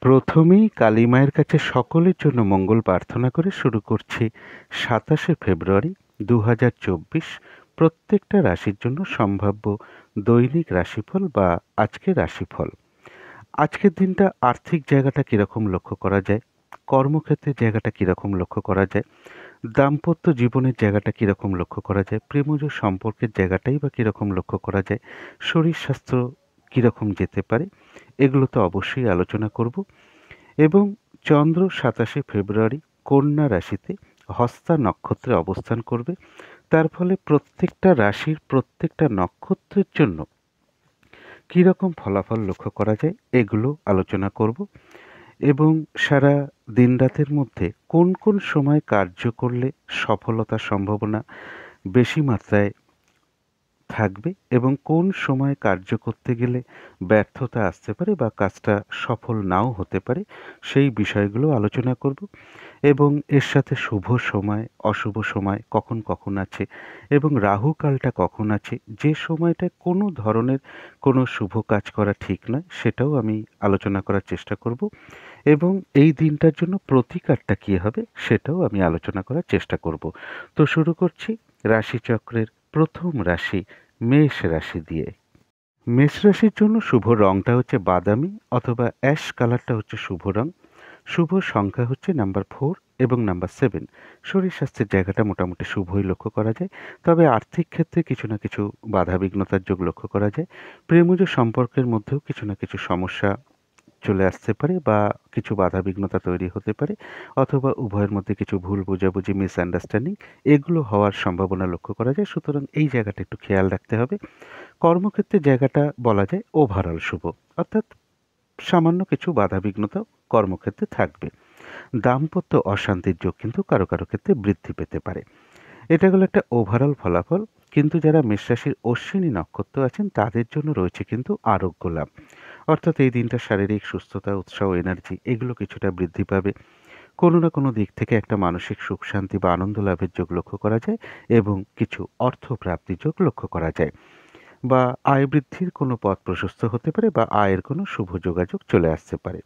প্রথমেই কালী মায়ের কাছে সকলের জন্য মঙ্গল প্রার্থনা করে শুরু করছি ২৭শে ফেব্রুয়ারি ২০২৪ প্রত্যেকটা রাশির জন্য সম্ভাব্য দৈনিক রাশিফল বা আজকের রাশিফল। আজকের দিনটা আর্থিক জায়গাটা কীরকম লক্ষ্য করা যায়, কর্মক্ষেত্রের জায়গাটা কীরকম লক্ষ্য করা যায়, দাম্পত্য জীবনের জায়গাটা কীরকম লক্ষ্য করা যায়, প্রেমজ সম্পর্কের জায়গাটাই বা কীরকম লক্ষ্য করা যায়, শরীর স্বাস্থ্য কীরকম যেতে পারে, এগুলো তো অবশ্যই আলোচনা করব। এবং চন্দ্র ২৭শে ফেব্রুয়ারি কন্যা রাশিতে হস্তা নক্ষত্রে অবস্থান করবে। তার ফলে প্রত্যেকটা রাশির প্রত্যেকটা নক্ষত্রের জন্য কীরকম ফলাফল লক্ষ্য করা যায় এগুলো আলোচনা করব। এবং সারা দিন রাতের মধ্যে কোন কোন সময় কার্য করলে সফলতার সম্ভাবনা বেশি মাত্রায় থাকবে এবং কোন সময় কার্য করতে গেলে ব্যর্থতা আসতে পারে বা কাজটা সফল নাও হতে পারে, সেই বিষয়গুলো আলোচনা করব। এবং এর সাথে শুভ সময়, অশুভ সময় কখন কখন আছে এবং রাহু কালটা কখন আছে, যে সময়টায় কোনো ধরনের কোনো শুভ কাজ করা ঠিক নয় সেটাও আমি আলোচনা করার চেষ্টা করব। এবং এই দিনটার জন্য প্রতিকারটা কী হবে সেটাও আমি আলোচনা করার চেষ্টা করব। তো শুরু করছি রাশিচক্রের প্রথম রাশি মেষ রাশি দিয়ে। মেষ রাশির জন্য শুভ রংটা হচ্ছে বাদামি অথবা অ্যাশ কালারটা হচ্ছে শুভ রং। শুভ সংখ্যা হচ্ছে নাম্বার 4 এবং নাম্বার 7। শরীর স্বাস্থ্যের জায়গাটা মোটামুটি শুভই লক্ষ্য করা যায়, তবে আর্থিক ক্ষেত্রে কিছু না কিছু বাধাবিঘ্নতার যোগ লক্ষ্য করা যায়। প্রেমজ সম্পর্কের মধ্যেও কিছু না কিছু সমস্যা চলে আসতে পারে বা কিছু বাধাবিঘ্নতা তৈরি হতে পারে, অথবা উভয়ের মধ্যে কিছু ভুল বোঝাবুঝি, মিসআন্ডারস্ট্যান্ডিং এগুলো হওয়ার সম্ভাবনা লক্ষ্য করা যায়। সুতরাং এই জায়গাটা একটু খেয়াল রাখতে হবে। কর্মক্ষেত্রের জায়গাটা বলা যায় ওভারঅল শুভ, অর্থাৎ সামান্য কিছু বাধাবিঘ্নতা কর্মক্ষেত্রে থাকবে। দাম্পত্য অশান্তির যোগ কিন্তু কারো কারো ক্ষেত্রে বৃদ্ধি পেতে পারে। এটা হলো একটা ওভারঅল ফলাফল। কিন্তু যারা মেষ রাশির অশ্বিনী নক্ষত্র আছেন তাদের জন্য রয়েছে কিন্তু আরোগ্য লাভ, অর্থাৎ এই দিনটা শারীরিক সুস্থতা, উৎসাহ, এনার্জি এগুলো কিছুটা বৃদ্ধি পাবে। কোনো না কোনো দিক থেকে একটা মানসিক সুখ শান্তি বা আনন্দ লাভের যোগ লক্ষ্য করা যায় এবং কিছু অর্থ প্রাপ্তির যোগ লক্ষ্য করা যায়, বা আয় বৃদ্ধির কোনো পথ প্রশস্ত হতে পারে বা আয়ের কোনো শুভ যোগাযোগ চলে আসতে পারে।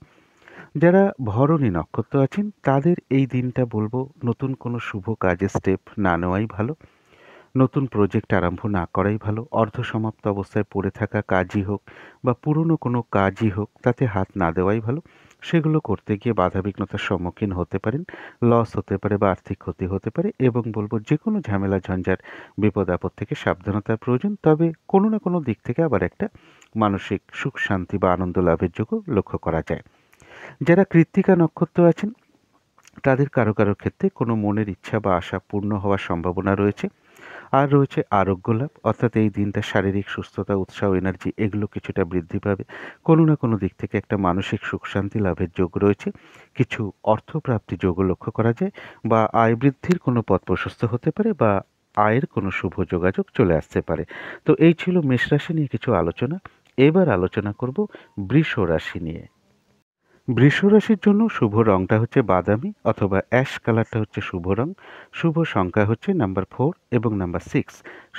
যারা ভরণী নক্ষত্র আছেন তাদের এই দিনটা বলবো নতুন কোনো শুভ কাজে স্টেপ না নেওয়াই ভালো, নতুন প্রজেক্ট আরম্ভ না করাই ভালো। অর্ধসমাপ্ত অবস্থায় পড়ে থাকা কাজই হোক বা পুরনো কোনো কাজই হোক তাতে হাত না দেওয়াই ভালো। সেগুলো করতে গিয়ে বাধাবিঘ্নতার সম্মুখীন হতে পারেন, লস হতে পারে বা আর্থিক ক্ষতি হতে পারে। এবং বলবো যে কোনো ঝামেলা ঝঞ্ঝাট বিপদ আপদ থেকে সাবধানতার প্রয়োজন, তবে কোনো না কোনো দিক থেকে আবার একটা মানসিক সুখ শান্তি বা আনন্দ লাভের যোগও লক্ষ্য করা যায়। যারা কৃত্তিকা নক্ষত্র আছেন তাদের কারো কারো ক্ষেত্রে কোনো মনের ইচ্ছা বা আশা পূর্ণ হওয়ার সম্ভাবনা রয়েছে। আর রয়েছে আরোগ্য লাভ, অর্থাৎ এই দিনটা শারীরিক সুস্থতা, উৎসাহ, এনার্জি এগুলো কিছুটা বৃদ্ধি পাবে। কোনো না কোনো দিক থেকে একটা মানসিক সুখ শান্তি লাভের যোগ রয়েছে। কিছু অর্থপ্রাপ্তি যোগও লক্ষ্য করা যায়, বা আয় বৃদ্ধির কোনো পথ প্রশস্ত হতে পারে বা আয়ের কোনো শুভ যোগাযোগ চলে আসতে পারে। তো এই ছিল মেষ রাশি নিয়ে কিছু আলোচনা। এবার আলোচনা করব বৃষ রাশি নিয়ে। বৃষ রাশির জন্য শুভ রংটা হচ্ছে বাদামি অথবা অ্যাশ কালারটা হচ্ছে শুভ রং। শুভ সংখ্যা হচ্ছে নাম্বার 4 এবং নাম্বার 6।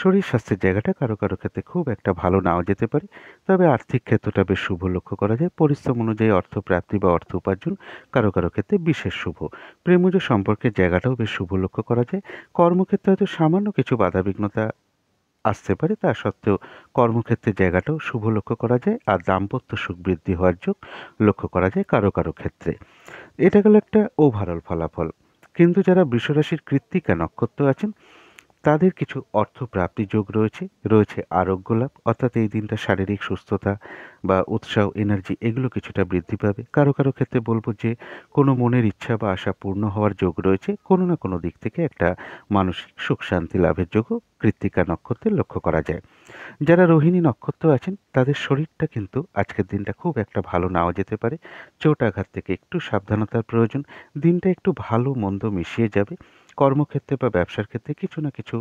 শরীর স্বাস্থ্যের জায়গাটা কারো কারো ক্ষেত্রে খুব একটা ভালো নাও যেতে পারে, তবে আর্থিক ক্ষেত্রটা বেশ শুভ লক্ষ্য করা যায়। পরিশ্রম অনুযায়ী অর্থ প্রাপ্তি বা অর্থ উপার্জন কারো কারো ক্ষেত্রে বিশেষ শুভ। প্রেমজ সম্পর্কের জায়গাটাও বেশ শুভ লক্ষ্য করা যায়। কর্মক্ষেত্রে হয়তো সামান্য কিছু বাধাবিঘ্নতা আসতে পারে, তা সত্ত্বেও কর্মক্ষেত্রের জায়গাটাও শুভ লক্ষ্য করা যায়। আর দাম্পত্য সুখ বৃদ্ধি হওয়ার যোগ লক্ষ্য করা যায় কারো কারো ক্ষেত্রে। এটা গেল একটা ওভারঅল ফলাফল। কিন্তু যারা বৃষরাশির কৃত্তিকা নক্ষত্র আছেন তাদের কিছু অর্থপ্রাপ্তি যোগ রয়েছে, রয়েছে আরোগ্য লাভ, অর্থাৎ এই দিনটা শারীরিক সুস্থতা বা উৎসাহ, এনার্জি এগুলো কিছুটা বৃদ্ধি পাবে। কারো কারো ক্ষেত্রে বলবো যে কোনো মনের ইচ্ছা বা আশা পূর্ণ হওয়ার যোগ রয়েছে। কোনো না কোনো দিক থেকে একটা মানসিক সুখ শান্তি লাভের যোগও কৃত্তিকা নক্ষত্রে লক্ষ্য করা যায়। যারা রোহিণী নক্ষত্র আছেন তাদের শরীরটা কিন্তু আজকের দিনটা খুব একটা ভালো নাও যেতে পারে। চোট আঘাত থেকে একটু সাবধানতার প্রয়োজন। দিনটা একটু ভালো মন্দ মিশিয়ে যাবে। কর্মক্ষেত্রে বা ব্যবসার ক্ষেত্রে কিছু না কিছু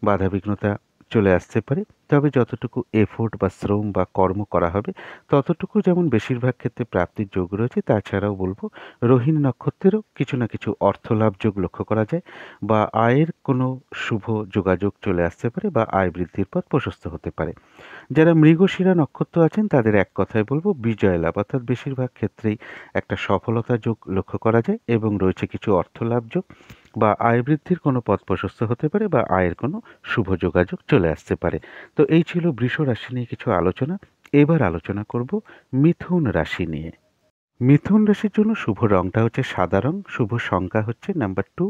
বাধাবিঘ্নতা চলে আসতে পারে, তবে যতটুকু এফোর্ট বা শ্রম বা কর্ম করা হবে ততটুকু যেমন বেশিরভাগ ক্ষেত্রে প্রাপ্তির যোগ রয়েছে, তাছাড়াও বলবো রোহিণী নক্ষত্রেরও কিছু না কিছু অর্থলাভ যোগ লক্ষ্য করা যায়, বা আয়ের কোনো শুভ যোগাযোগ চলে আসতে পারে, বা আয় বৃদ্ধির পথ প্রশস্ত হতে পারে। যারা মৃগশিরা নক্ষত্র আছেন তাদের এক কথায় বলবো বিজয় লাভ, অর্থাৎ বেশিরভাগ ক্ষেত্রেই একটা সফলতা যোগ লক্ষ্য করা যায় এবং রয়েছে কিছু অর্থলাভ যোগ, বা আয় বৃদ্ধির কোনো পথ প্রশস্ত হতে পারে, বা আয়ের কোনো শুভ যোগাযোগ চলে আসতে পারে। তো এই ছিল বৃষ রাশি নিয়ে কিছু আলোচনা। এবার আলোচনা করব মিথুন রাশি নিয়ে। মিথুন রাশির জন্য শুভ রংটা হচ্ছে সাদা রং, শুভ সংখ্যা হচ্ছে নাম্বার 2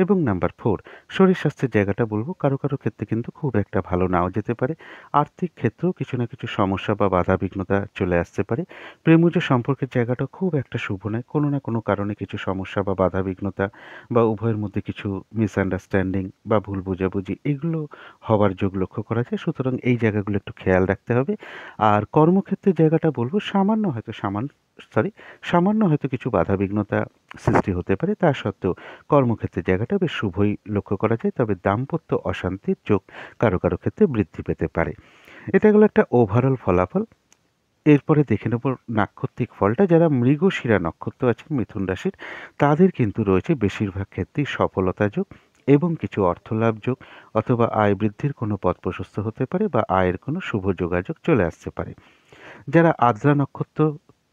এবং নাম্বার 4। শরীর স্বাস্থ্যের জায়গাটা বলবো কারো কারো ক্ষেত্রে কিন্তু খুব একটা ভালো নাও যেতে পারে। আর্থিক ক্ষেত্রেও কিছু না কিছু সমস্যা বা বাধা বিঘ্নতা চলে আসতে পারে। প্রেমজ সম্পর্কের জায়গাটা খুব একটা শুভ নয়, কোনো না কোনো কারণে কিছু সমস্যা বা বাধা বিঘ্নতা, বা উভয়ের মধ্যে কিছু মিসআন্ডারস্ট্যান্ডিং বা ভুল বোঝাবুঝি এগুলো হওয়ার যোগ লক্ষ্য করা যায়, সুতরাং এই জায়গাগুলো একটু খেয়াল রাখতে হবে। আর কর্মক্ষেত্রের জায়গাটা বলবো সামান্য হয়তো কিছু বাধাবিঘ্নতা সৃষ্টি হতে পারে, তা সত্ত্বেও কর্মক্ষেত্রের জায়গাটা বেশ শুভই লক্ষ্য করা যায়, তবে দাম্পত্য অশান্তির যোগ কারো কারো ক্ষেত্রে বৃদ্ধি পেতে পারে। এটা গেল একটা ওভারঅল ফলাফল। এরপরে দেখে নেব নাক্ষত্রিক ফলটা। যারা মৃগশিরা নক্ষত্র আছেন মিথুন রাশির, তাদের কিন্তু রয়েছে বেশিরভাগ ক্ষেত্রেই সফলতা যোগ এবং কিছু অর্থলাভ যোগ, অথবা আয় বৃদ্ধির কোনো পথ প্রশস্ত হতে পারে, বা আয়ের কোনো শুভ যোগাযোগ চলে আসতে পারে। যারা আদ্রা নক্ষত্র,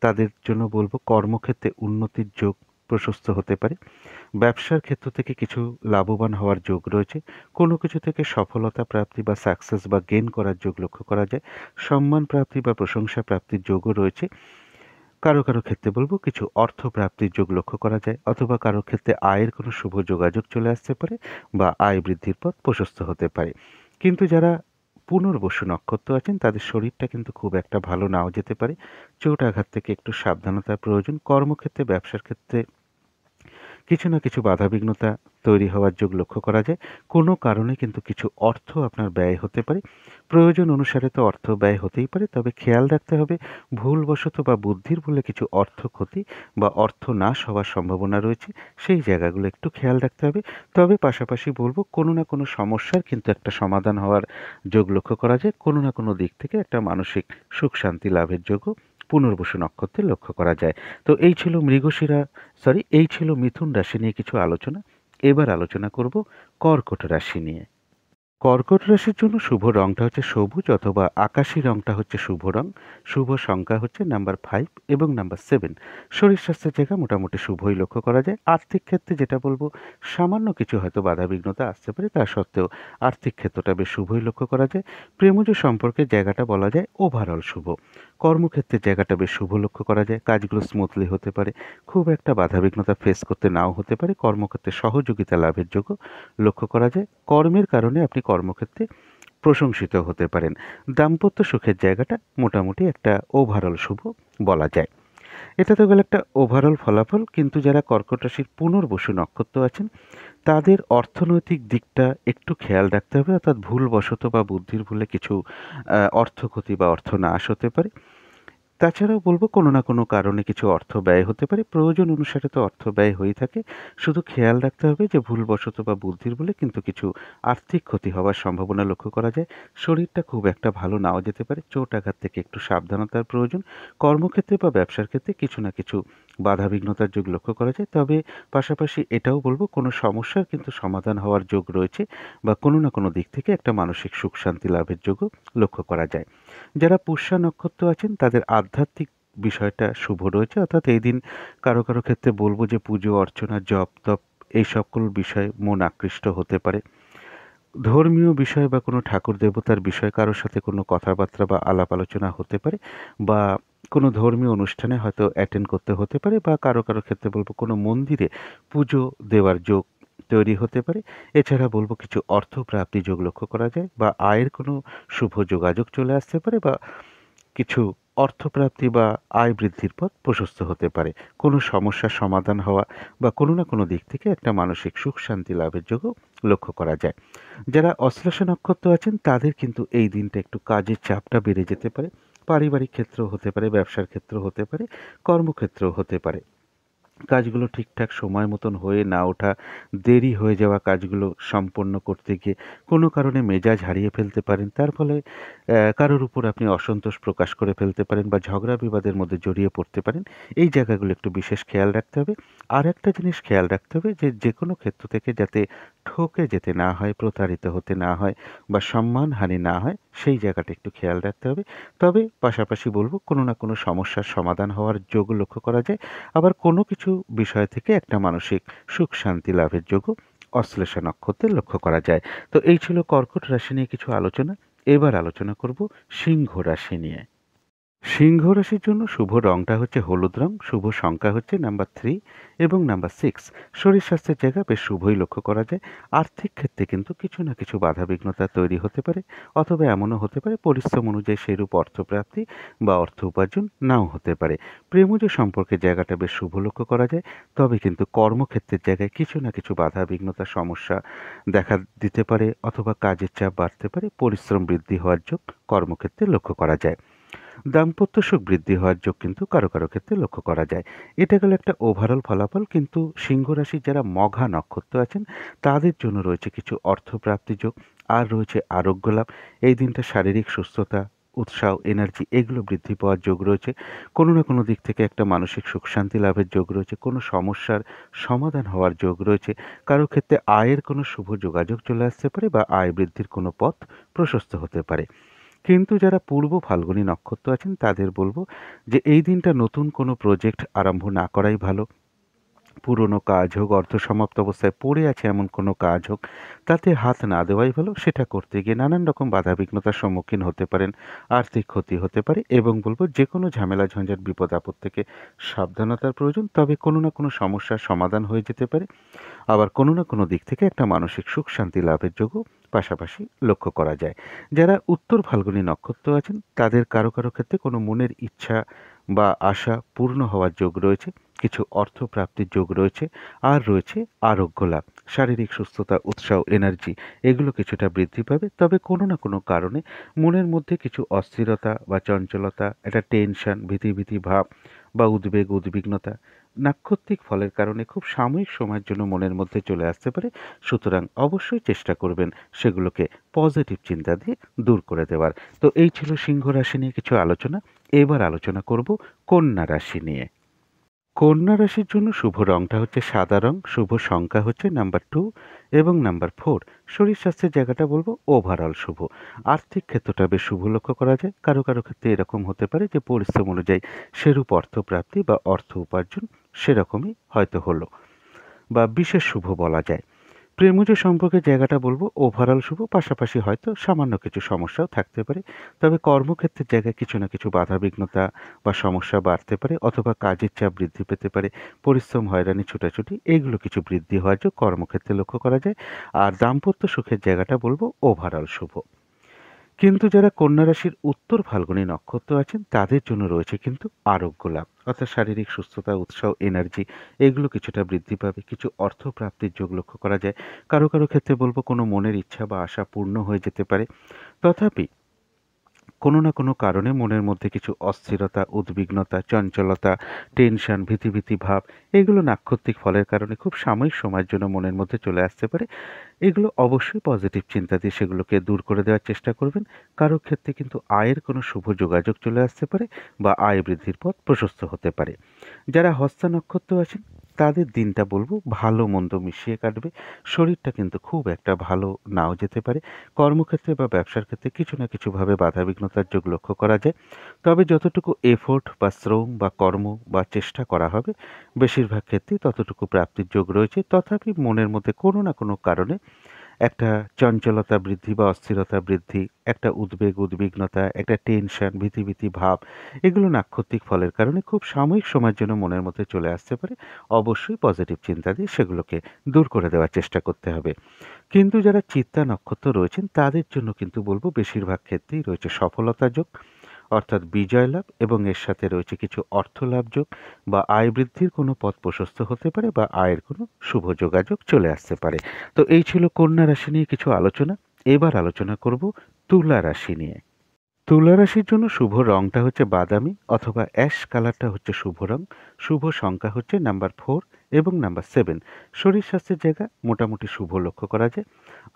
তাদের জন্য বলবো কর্মক্ষেত্রে উন্নতির যোগ প্রশস্ত হতে পারে। ব্যবসার ক্ষেত্র থেকে কিছু লাভবান হওয়ার যোগ রয়েছে। কোনো কিছু থেকে সফলতা প্রাপ্তি বা সাকসেস বা গেইন করার যোগ লক্ষ্য করা যায়। সম্মান প্রাপ্তি বা প্রশংসা প্রাপ্তির যোগও রয়েছে। কারো কারো ক্ষেত্রে বলবো কিছু অর্থ প্রাপ্তির যোগ লক্ষ্য করা যায়, অথবা কারো ক্ষেত্রে আয়ের কোনো শুভ যোগাযোগ চলে আসতে পারে, বা আয় বৃদ্ধির পথ প্রশস্ত হতে পারে। কিন্তু যারা পুনর্বসু নক্ষত্র আছেন তাদের শরীরটা কিন্তু খুব একটা ভালো নাও যেতে পারে। চোট আঘাত থেকে একটু সাবধানতার প্রয়োজন। কর্মক্ষেত্রে ব্যবসার ক্ষেত্রে কিছু না কিছু বাধাবিঘ্নতা তৈরি হওয়ার যোগ লক্ষ্য করা যায়। কোনো কারণে কিন্তু কিছু অর্থ আপনার ব্যয় হতে পারে। প্রয়োজন অনুসারে তো অর্থ ব্যয় হতেই পারে, তবে খেয়াল রাখতে হবে ভুলবশত বা বুদ্ধির ভুলে কিছু অর্থ ক্ষতি বা অর্থ নাশ হওয়ার সম্ভাবনা রয়েছে, সেই জায়গাগুলো একটু খেয়াল রাখতে হবে। তবে পাশাপাশি বলবো কোনো না কোনো সমস্যার কিন্তু একটা সমাধান হওয়ার যোগ লক্ষ্য করা যায়। কোনো না কোনো দিক থেকে একটা মানসিক সুখ শান্তি লাভের যোগও পুনর্বসু নক্ষত্রে লক্ষ্য করা যায়। তো এই ছিল মিথুন রাশি নিয়ে কিছু আলোচনা। এবার আলোচনা করব কর্কট রাশি নিয়ে। কর্কট রাশির জন্য শুভ রংটা হচ্ছে সবুজ অথবা আকাশী রংটা হচ্ছে শুভ রং। শুভ সংখ্যা হচ্ছে নাম্বার 5 এবং নাম্বার 7। শরীর স্বাস্থ্যের জায়গা মোটামুটি শুভই লক্ষ্য করা যায়। আর্থিক ক্ষেত্রে যেটা বলবো সামান্য কিছু হয়তো বাধাবিঘ্নতা আসতে পারে, তা সত্ত্বেও আর্থিক ক্ষেত্রটা বেশ শুভই লক্ষ্য করা যায়। প্রেমজ সম্পর্কের জায়গাটা বলা যায় ওভারঅল শুভ। কর্মক্ষেত্রের জায়গাটা বেশ শুভ লক্ষ্য করা যায়, কাজগুলো স্মুথলি হতে পারে, খুব একটা বাধাবিঘ্নতা ফেস করতে নাও হতে পারে। কর্মক্ষেত্রে সহযোগিতা লাভের যোগও লক্ষ্য করা যায়। কর্মের কারণে আপনি কর্মক্ষেত্রে প্রশংসিত হতে পারেন। দাম্পত্য সুখের জায়গাটা মোটামুটি একটা ওভারঅল শুভ বলা যায়। এটা তো গেল একটা ওভারঅল ফলাফল। কিন্তু যারা কর্কট রাশির পুনর্বসু নক্ষত্র আছেন তাদের অর্থনৈতিক দিকটা একটু খেয়াল রাখতে হবে, অর্থাৎ ভুলবশত বা বুদ্ধির ভুলে কিছু অর্থ ক্ষতি বা অর্থ নাশ হতে পারে। তাছাড়াও বলবো কোনো না কোনো কারণে কিছু অর্থ ব্যয় হতে পারে। প্রয়োজন অনুসারে তো অর্থ ব্যয় হয়ে থাকে। শুধু খেয়াল রাখতে হবে যে ভুলবশত বা বুদ্ধির বলে কিন্তু কিছু আর্থিক ক্ষতি হওয়ার সম্ভাবনা লক্ষ্য করা যায়। শরীরটা খুব একটা ভালো নাও যেতে পারে। চোট আঘাত থেকে একটু সাবধানতার প্রয়োজন। কর্মক্ষেত্রে বা ব্যবসার ক্ষেত্রে কিছু না কিছু বাধাবিঘ্নতার যোগ লক্ষ্য করা যায়। তবে পাশাপাশি এটাও বলবো কোনো সমস্যার কিন্তু সমাধান হওয়ার যোগ রয়েছে, বা কোনো না কোনো দিক থেকে একটা মানসিক সুখ শান্তি লাভের যোগও লক্ষ্য করা যায়। যারা পুষ্যা নক্ষত্র আছেন তাদের আধ্যাত্মিক বিষয়টা শুভ রয়েছে, অর্থাৎ এই দিন কারো কারো ক্ষেত্রে বলবো যে পুজো অর্চনা জপ তপ এই সকল বিষয়ে মন আকৃষ্ট হতে পারে। ধর্মীয় বিষয় বা কোনো ঠাকুর দেবতার বিষয়ে কারোর সাথে কোনো কথাবার্তা বা আলাপ আলোচনা হতে পারে, বা কোনো ধর্মীয় অনুষ্ঠানে হয়তো অ্যাটেন্ড করতে হতে পারে, বা কারো কারো ক্ষেত্রে বলবো কোনো মন্দিরে পুজো দেওয়ার যোগ তৈরি হতে পারে। এছাড়া বলবো কিছু অর্থ প্রাপ্তি যোগ লক্ষ্য করা যায়, বা আয়ের কোনো শুভ যোগাযোগ চলে আসতে পারে, বা কিছু অর্থপ্রাপ্তি বা আয় বৃদ্ধির পথ প্রশস্ত হতে পারে। কোনো সমস্যার সমাধান হওয়া বা কোনো না কোনো দিক থেকে একটা মানসিক সুখ শান্তি লাভের যোগও লক্ষ্য করা যায়। যারা অশ্লেষা নক্ষত্র আছেন তাদের কিন্তু এই দিনটা একটু কাজের চাপটা বেড়ে যেতে পারে। পারিবারিক ক্ষেত্রেও হতে পারে, ব্যবসার ক্ষেত্রেও হতে পারে, কর্মক্ষেত্রেও হতে পারে। কাজগুলো ঠিকঠাক সময় মতন হয়ে না ওঠা, দেরি হয়ে যাওয়া কাজগুলো সম্পন্ন করতে গিয়ে কোনো কারণে মেজাজ হারিয়ে ফেলতে পারেন। তার ফলে কারোর উপর আপনি অসন্তোষ প্রকাশ করে ফেলতে পারেন বা ঝগড়া বিবাদের মধ্যে জড়িয়ে পড়তে পারেন। এই জায়গাগুলো একটু বিশেষ খেয়াল রাখতে হবে। আরেকটা জিনিস খেয়াল রাখতে হবে যে, যেকোনো ক্ষেত্র থেকে যাতে ঠকে যেতে না হয়, প্রতারিত হতে না হয় বা সম্মানহানি না হয়, সেই জায়গাটা একটু খেয়াল রাখতে হবে। তবে পাশাপাশি বলব, কোনো না কোনো সমস্যার সমাধান হওয়ার যোগও লক্ষ্য করা যায়। আবার কোনো কিছু বিষয় থেকে একটা মানসিক সুখ শান্তি লাভের যোগও অশ্লেষা নক্ষত্রে লক্ষ্য করা যায়। তো এই ছিল কর্কট রাশি নিয়ে কিছু আলোচনা। এবার আলোচনা করব সিংহ রাশি নিয়ে। সিংহ রাশির জন্য শুভ রংটা হচ্ছে হলুদ রং, শুভ সংখ্যা হচ্ছে নাম্বার 3 এবং নাম্বার 6। শরীর স্বাস্থ্যের জায়গা বেশ শুভই লক্ষ্য করা যায়। আর্থিক ক্ষেত্রে কিন্তু কিছু না কিছু বাধাবিঘ্নতা তৈরি হতে পারে, অথবা এমনও হতে পারে পরিশ্রম অনুযায়ী সেরূপ অর্থপ্রাপ্তি বা অর্থ উপার্জন নাও হতে পারে। প্রেমজ সম্পর্কের জায়গাটা বেশ শুভ লক্ষ্য করা যায়, তবে কিন্তু কর্মক্ষেত্রের জায়গায় কিছু না কিছু বাধাবিঘ্নতা সমস্যা দেখা দিতে পারে, অথবা কাজের চাপ বাড়তে পারে, পরিশ্রম বৃদ্ধি হওয়ার যোগ কর্মক্ষেত্রে লক্ষ্য করা যায়। দাম্পত্য সুখ বৃদ্ধি হওয়ার যোগ কিন্তু কারো কারো ক্ষেত্রে লক্ষ্য করা যায়। এটা গেল একটা ওভারঅল ফলাফল। কিন্তু সিংহ রাশির যারা মঘা নক্ষত্র আছেন, তাদের জন্য রয়েছে কিছু অর্থপ্রাপ্তি যোগ, আর রয়েছে আরোগ্য লাভ। এই দিনটা শারীরিক সুস্থতা, উৎসাহ, এনার্জি এগুলো বৃদ্ধি পাওয়ার যোগ রয়েছে। কোনো না কোনো দিক থেকে একটা মানসিক সুখ শান্তি লাভের যোগ রয়েছে, কোনো সমস্যার সমাধান হওয়ার যোগ রয়েছে। কারো ক্ষেত্রে আয়ের কোনো শুভ যোগাযোগ চলে আসতে পারে বা আয় বৃদ্ধির কোনো পথ প্রশস্ত হতে পারে। কিন্তু যারা পূর্ব ফাল্গুনী নক্ষত্র আছেন, তাদের বলব যে এই দিনটা নতুন কোনো প্রজেক্ট আরম্ভ না করাই ভালো। পুরনো কাজ হোক, অর্ধসমাপ্ত অবস্থায় পড়ে আছে এমন কোনো কাজ হোক, তাতে হাত না দেওয়াই ভালো। সেটা করতে গিয়ে নানান রকম বাধাবিঘ্নতার সম্মুখীন হতে পারেন, আর্থিক ক্ষতি হতে পারে, এবং বলব যে কোনো ঝামেলা ঝঞ্ঝাট বিপদ আপদ থেকে সাবধানতার প্রয়োজন। তবে কোনো না কোনো সমস্যার সমাধান হয়ে যেতে পারে। আবার কোনো না কোনো দিক থেকে একটা মানসিক সুখ শান্তি লাভের যোগও পাশাপাশি লক্ষ্য করা যায়। যারা উত্তর ফাল্গুনী নক্ষত্র আছেন, তাদের কারো কারো ক্ষেত্রে কোনো মনের ইচ্ছা বা আশা পূর্ণ হওয়ার যোগ রয়েছে, কিছু অর্থ প্রাপ্তির যোগ রয়েছে, আর রয়েছে আরোগ্য লাভ। শারীরিক সুস্থতা, উৎসাহ, এনার্জি এগুলো কিছুটা বৃদ্ধি পাবে। তবে কোনো না কোনো কারণে মনের মধ্যে কিছু অস্থিরতা বা চঞ্চলতা, একটা টেনশন, ভীতি ভীতি ভাব বা উদ্বেগ উদ্বিগ্নতা নাক্ষত্রিক ফলের কারণে খুব সাময়িক সময়ের জন্য মনের মধ্যে চলে আসতে পারে। সুতরাং অবশ্যই চেষ্টা করবেন সেগুলোকে পজিটিভ চিন্তা দিয়ে দূর করে দেওয়ার। তো এই ছিল সিংহ রাশি নিয়ে কিছু আলোচনা। এবার আলোচনা করব কন্যা রাশি নিয়ে। কন্যা রাশির জন্য শুভ রংটা হচ্ছে সাদা রং, শুভ সংখ্যা হচ্ছে নাম্বার 2 এবং নাম্বার 4। শরীর স্বাস্থ্যের জায়গাটা বলবো ওভারঅল শুভ। আর্থিক ক্ষেত্রটা বেশ শুভ লক্ষ্য করা যায়। কারো কারো ক্ষেত্রে এরকম হতে পারে যে পরিশ্রম অনুযায়ী সেরূপ অর্থপ্রাপ্তি বা অর্থ উপার্জন সেরকমই হয়তো হলো, বা বিশেষ শুভ বলা যায়। প্রেমজ সম্পর্কের জায়গাটা বলবো ওভারঅল শুভ, পাশাপাশি হয়তো সামান্য কিছু সমস্যাও থাকতে পারে। তবে কর্মক্ষেত্রের জায়গায় কিছু না কিছু বাধাবিঘ্নতা বা সমস্যা বাড়তে পারে, অথবা কাজের চাপ বৃদ্ধি পেতে পারে, পরিশ্রম, হয়রানি, ছুটাছুটি এগুলো কিছু বৃদ্ধি হওয়ার যোগ কর্মক্ষেত্রে লক্ষ্য করা যায়। আর দাম্পত্য সুখের জায়গাটা বলবো ওভারঅল শুভ। কিন্তু যারা কন্যা রাশির উত্তর ফাল্গুনী নক্ষত্র আছেন, তাদের জন্য রয়েছে কিন্তু আরোগ্য লাভ, অর্থাৎ শারীরিক সুস্থতা, উৎসাহ, এনার্জি এগুলো কিছুটা বৃদ্ধি পাবে। কিছু অর্থ প্রাপ্তির যোগ লক্ষ্য করা যায়। কারো কারো ক্ষেত্রে বলবো কোনো মনের ইচ্ছা বা আশা পূর্ণ হয়ে যেতে পারে। তথাপি কোনো না কোনো কারণে মনের মধ্যে কিছু অস্থিরতা, উদ্বিগ্নতা, চঞ্চলতা, টেনশন, ভীতি ভাব এগুলো নাক্ষত্রিক ফলের কারণে খুব সাময়িক সময়ের জন্য মনের মধ্যে চলে আসতে পারে। এগুলো অবশ্যই পজিটিভ চিন্তা দিয়ে সেগুলোকে দূর করে দেওয়ার চেষ্টা করবেন। কারো ক্ষেত্রে কিন্তু আয়ের কোনো শুভ যোগাযোগ চলে আসতে পারে বা আয় বৃদ্ধির পথ প্রশস্ত হতে পারে। যারা হস্তা নক্ষত্র আছেন, তাদের দিনটা বলবো ভালো মন্দ মিশিয়ে কাটবে। শরীরটা কিন্তু খুব একটা ভালো নাও যেতে পারে। কর্মক্ষেত্রে বা ব্যবসার ক্ষেত্রে কিছু না কিছুভাবে বাধাবিঘ্নতার যোগ লক্ষ্য করা যায়। তবে যতটুকু এফোর্ট বা শ্রম বা কর্ম বা চেষ্টা করা হবে, বেশিরভাগ ক্ষেত্রেই ততটুকু প্রাপ্তির যোগ রয়েছে। তথাপি মনের মধ্যে কোনো না কোনো কারণে একটা চঞ্চলতা বৃদ্ধি বা অস্থিরতা বৃদ্ধি, একটা উদ্বেগ উদ্বিগ্নতা, একটা টেনশন, ভীতি ভাব এগুলো নাক্ষত্রিক ফলের কারণে খুব সাময়িক সময়ের জন্য মনের মধ্যে চলে আসতে পারে। অবশ্যই পজিটিভ চিন্তা দিয়ে সেগুলোকে দূর করে দেওয়ার চেষ্টা করতে হবে। কিন্তু যারা চিত্তা নক্ষত্র রয়েছেন, তাদের জন্য কিন্তু বলবো বেশিরভাগ ক্ষেত্রেই রয়েছে সফলতা যোগ, অর্থাৎ বিজয় লাভ, এবং এর সাথে রয়েছে কিছু অর্থ লাভ যোগ বা আয় বৃদ্ধির কোনো পথ প্রশস্ত হতে পারে বা আয়ের কোনো শুভ যোগাযোগ চলে আসতে পারে। তো এই ছিল কন্যা রাশি নিয়ে কিছু আলোচনা। এবার আলোচনা করব তুলা রাশি নিয়ে। তুলা রাশির জন্য শুভ রংটা হচ্ছে বাদামি অথবা অ্যাশ কালারটা হচ্ছে শুভ রং। শুভ সংখ্যা হচ্ছে নাম্বার 4 এবং নাম্বার 7। শরীর স্বাস্থ্যের জায়গা মোটামুটি শুভ লক্ষ্য করা যায়।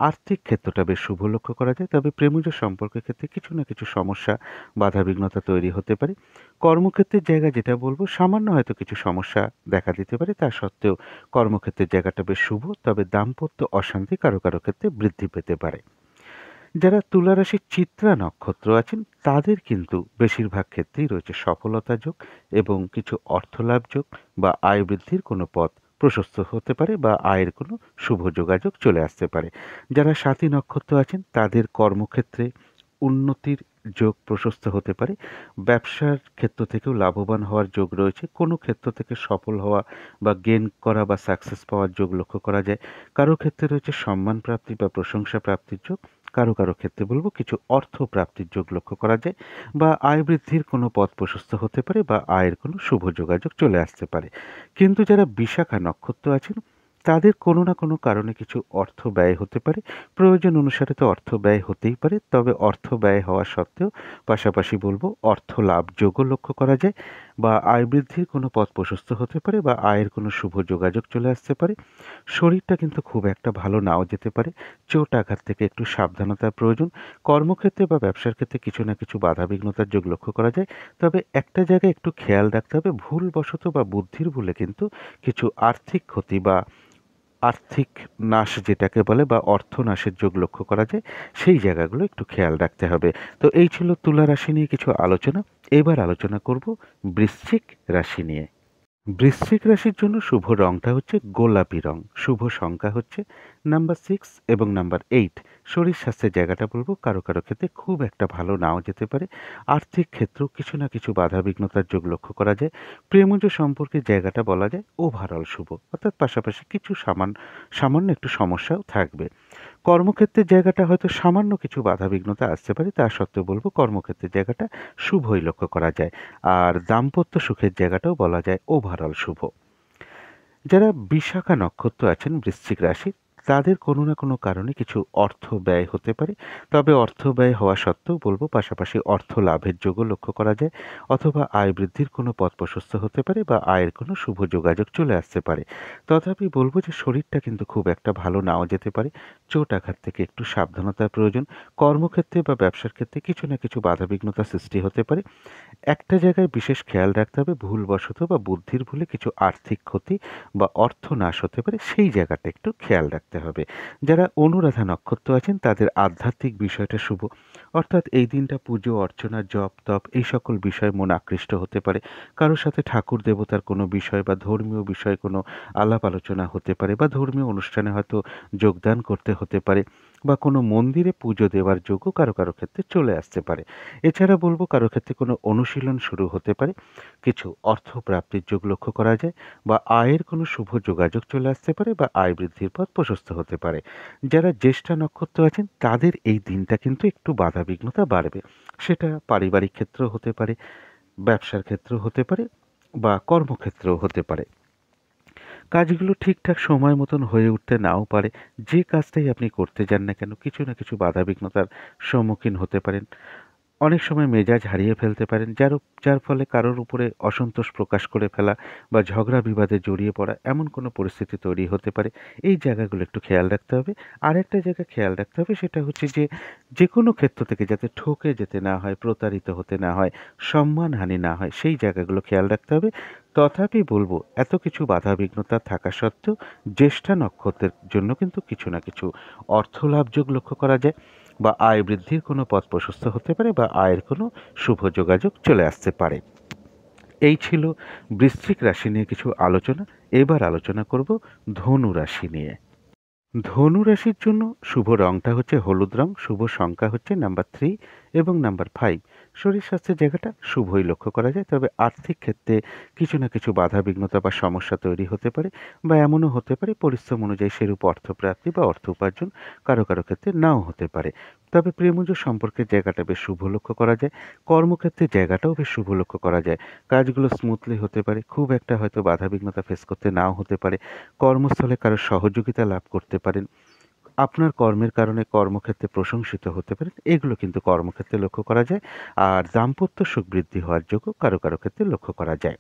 আর্থিক ক্ষেত্রটা বেশ শুভ লক্ষ্য করা যায়, তবে প্রেমজ সম্পর্কের ক্ষেত্রে কিছু না কিছু সমস্যা বাধাবিঘ্নতা তৈরি হতে পারে। কর্মক্ষেত্রের জায়গা যেটা বলবো, সামান্য হয়তো কিছু সমস্যা দেখা দিতে পারে, তা সত্ত্বেও কর্মক্ষেত্রের জায়গাটা বেশ শুভ, তবে দাম্পত্য অশান্তি কারো কারো ক্ষেত্রে বৃদ্ধি পেতে পারে। যারা তুলা রাশির চিত্রা নক্ষত্র আছেন তাদের কিন্তু বেশিরভাগ ক্ষেত্রেই রয়েছে সফলতা যোগ এবং কিছু অর্থলাভ যোগ বা আয় বৃদ্ধির কোনো পথ প্রশস্ত হতে পারে বা আয়ের কোনো শুভ যোগাযোগ চলে আসতে পারে। যারা সাথী নক্ষত্র আছেন তাদের কর্মক্ষেত্রে উন্নতির যোগ প্রশস্ত হতে পারে। ব্যবসার ক্ষেত্র থেকেও লাভবান হওয়ার যোগ রয়েছে। কোনো ক্ষেত্র থেকে সফল হওয়া বা গেইন করা বা সাকসেস পাওয়ার যোগ লক্ষ্য করা যায়। কারো ক্ষেত্রে রয়েছে সম্মান প্রাপ্তি বা প্রশংসা প্রাপ্তির যোগ। কারো কারো ক্ষেত্রে বলবো কিছু অর্থ প্রাপ্তির যোগ লক্ষ্য করা যায় বা আয় বৃদ্ধির কোনো পথ প্রশস্ত হতে পারে বা আয়ের কোনো শুভ যোগাযোগ চলে আসতে পারে। কিন্তু যারা বিশাখা নক্ষত্র আছেন তাদের কোনো না কোনো কারণে কিছু অর্থ ব্যয় হতে পারে। প্রয়োজন অনুসারে তো অর্থ ব্যয় হতেই পারে, তবে অর্থ ব্যয় হওয়া সত্ত্বেও পাশাপাশি বলবো অর্থ লাভ যোগও লক্ষ্য করা যায় বা আয় বৃদ্ধির কোনো পথ প্রশস্ত হতে পারে বা আয়ের কোনো শুভ যোগাযোগ চলে আসতে পারে। শরীরটা কিন্তু খুব একটা ভালো নাও যেতে পারে। চোট আঘাত থেকে একটু সাবধানতার প্রয়োজন। কর্মক্ষেত্রে বা ব্যবসার ক্ষেত্রে কিছু না কিছু বাধাবিঘ্নতার যোগ লক্ষ্য করা যায়, তবে একটা জায়গায় একটু খেয়াল রাখতে হবে, ভুলবশত বা বুদ্ধির ভুলে কিন্তু কিছু আর্থিক ক্ষতি বা আর্থিক নাশ যেটাকে বলে বা অর্থনাশের যোগ লক্ষ্য করা যায়, সেই জায়গাগুলো একটু খেয়াল রাখতে হবে। তো এই ছিল তুলা রাশি নিয়ে কিছু আলোচনা। এবার আলোচনা করব বৃশ্চিক রাশি নিয়ে। বৃশ্চিক রাশির জন্য শুভ রংটা হচ্ছে গোলাপি রং। শুভ সংখ্যা হচ্ছে নাম্বার 6 এবং নাম্বার 8। শরীর স্বাস্থ্যের জায়গাটা বলবো কারো কারো ক্ষেত্রে খুব একটা ভালো নাও যেতে পারে। আর্থিক ক্ষেত্রেও কিছু না কিছু বাধাবিঘ্নতার যোগ লক্ষ্য করা যায়। প্রেমজ সম্পর্কের জায়গাটা বলা যায় ওভারঅল শুভ, অর্থাৎ পাশাপাশি কিছু সামান্য একটু সমস্যাও থাকবে। কর্মক্ষেত্রের জায়গাটা হয়তো সামান্য কিছু বাধাবিঘ্নতা আসতে পারে, তা সত্ত্বেও বলবো কর্মক্ষেত্রের জায়গাটা শুভই লক্ষ্য করা যায়। আর দাম্পত্য সুখের জায়গাটাও বলা যায় ওভারঅল শুভ। যারা বিশাখা নক্ষত্র আছেন বৃশ্চিক রাশির তাদের কোনো না কোনো কারণে কিছু অর্থ ব্যয় হতে পারে, তবে অর্থ ব্যয় হওয়া সত্ত্বেও বলবো পাশাপাশি অর্থ লাভের যোগও লক্ষ্য করা যায় অথবা আয় বৃদ্ধির কোনো পথ প্রশস্ত হতে পারে বা আয়ের কোনো শুভ যোগাযোগ চলে আসতে পারে। তথাপি বলবো যে শরীরটা কিন্তু খুব একটা ভালো নাও যেতে পারে। চোট আঘাত থেকে একটু সাবধানতার প্রয়োজন। কর্মক্ষেত্রে বা ব্যবসার ক্ষেত্রে কিছু না কিছু বাধাবিঘ্নতা সৃষ্টি হতে পারে। একটা জায়গায় বিশেষ খেয়াল রাখতে হবে, ভুলবশত বা বুদ্ধির ভুলে কিছু আর্থিক ক্ষতি বা অর্থ নাশ হতে পারে, সেই জায়গাটা একটু খেয়াল রাখতে হবে। যারা অনুরাধা নক্ষত্র আছেন তাদের আধ্যাত্মিক বিষয়টা শুভ, অর্থাৎ এই দিনটা পুজো অর্চনা জপ তপ এই সকল বিষয়ে মন আকৃষ্ট হতে পারে। কারোর সাথে ঠাকুর দেবতার কোনো বিষয় বা ধর্মীয় বিষয়ে কোনো আলাপ আলোচনা হতে পারে বা ধর্মীয় অনুষ্ঠানে হয়তো যোগদান করতে হতে পারে বা কোনো মন্দিরে পুজো দেওয়ার যোগও কারো কারো ক্ষেত্রে চলে আসতে পারে। এছাড়া বলবো কারো ক্ষেত্রে কোনো অনুশীলন শুরু হতে পারে। কিছু অর্থ প্রাপ্তির যোগ লক্ষ্য করা যায় বা আয়ের কোনো শুভ যোগাযোগ চলে আসতে পারে বা আয় বৃদ্ধির পথ প্রশস্ত হতে পারে। যারা জ্যেষ্ঠা নক্ষত্র আছেন তাদের এই দিনটা কিন্তু একটু বাধাবিঘ্নতা বাড়বে। সেটা পারিবারিক ক্ষেত্রেও হতে পারে, ব্যবসার ক্ষেত্রেও হতে পারে বা কর্মক্ষেত্রেও হতে পারে। কাজগুলো ঠিকঠাক সময় মতন হয়ে উঠতে নাও পারে। যে কাজটাই আপনি করতে যান না কেন কিছু না কিছু বাধাবিঘ্নতার সম্মুখীন হতে পারেন। অনেক সময় মেজাজ হারিয়ে ফেলতে পারেন, যার ফলে কারোর উপরে অসন্তোষ প্রকাশ করে ফেলা বা ঝগড়া বিবাদে জড়িয়ে পড়া এমন কোনো পরিস্থিতি তৈরি হতে পারে। এই জায়গাগুলো একটু খেয়াল রাখতে হবে। আর একটা জায়গা খেয়াল রাখতে হবে, সেটা হচ্ছে যে যেকোনো ক্ষেত্র থেকে যাতে ঠকে যেতে না হয়, প্রতারিত হতে না হয়, সম্মানহানি না হয়, সেই জায়গাগুলো খেয়াল রাখতে হবে। তথাপি বলবো এত কিছু বাধাবিঘ্নতা থাকা সত্ত্বেও জ্যেষ্ঠা নক্ষত্রের জন্য কিন্তু কিছু না কিছু অর্থলাভ যোগ লক্ষ্য করা যায় বা আয় বৃদ্ধির কোনো পথ প্রশস্ত হতে পারে বা আয়ের কোনো শুভ যোগাযোগ চলে আসতে পারে। এই ছিল বৃশ্চিক রাশি নিয়ে কিছু আলোচনা। এবার আলোচনা করব ধনু রাশি নিয়ে। ধনু রাশির জন্য শুভ রংটা হচ্ছে হলুদ রং। শুভ সংখ্যা হচ্ছে নাম্বার 3 এবং নাম্বার 5। শরীর স্বাস্থ্যের জায়গাটা শুভই লক্ষ্য করা যায়, তবে আর্থিক ক্ষেত্রে কিছু না কিছু বাধা বিঘ্নতা বা সমস্যা তৈরি হতে পারে বা এমনও হতে পারে পরিশ্রম অনুযায়ী সেরূপ অর্থপ্রাপ্তি বা অর্থ উপার্জন কারো কারো ক্ষেত্রে নাও হতে পারে। তবে প্রেমজ সম্পর্কের জায়গাটা বেশ শুভ লক্ষ্য করা যায়। কর্মক্ষেত্রের জায়গাটাও বেশ শুভ লক্ষ্য করা যায়। কাজগুলো স্মুথলি হতে পারে, খুব একটা হয়তো বাধা বিঘ্নতা ফেস করতে নাও হতে পারে। কর্মস্থলে কারো সহযোগিতা লাভ করতে পারেন। আপনার কর্মের কারণে কর্মক্ষেত্রে প্রশংসিত হতে পারেন, এগুলো কিন্তু কর্মক্ষেত্রে লক্ষ্য করা যায়। আর দাম্পত্য সুখ বৃদ্ধি হওয়ার যোগ্য কারো কারো ক্ষেত্রে লক্ষ্য করা যায়।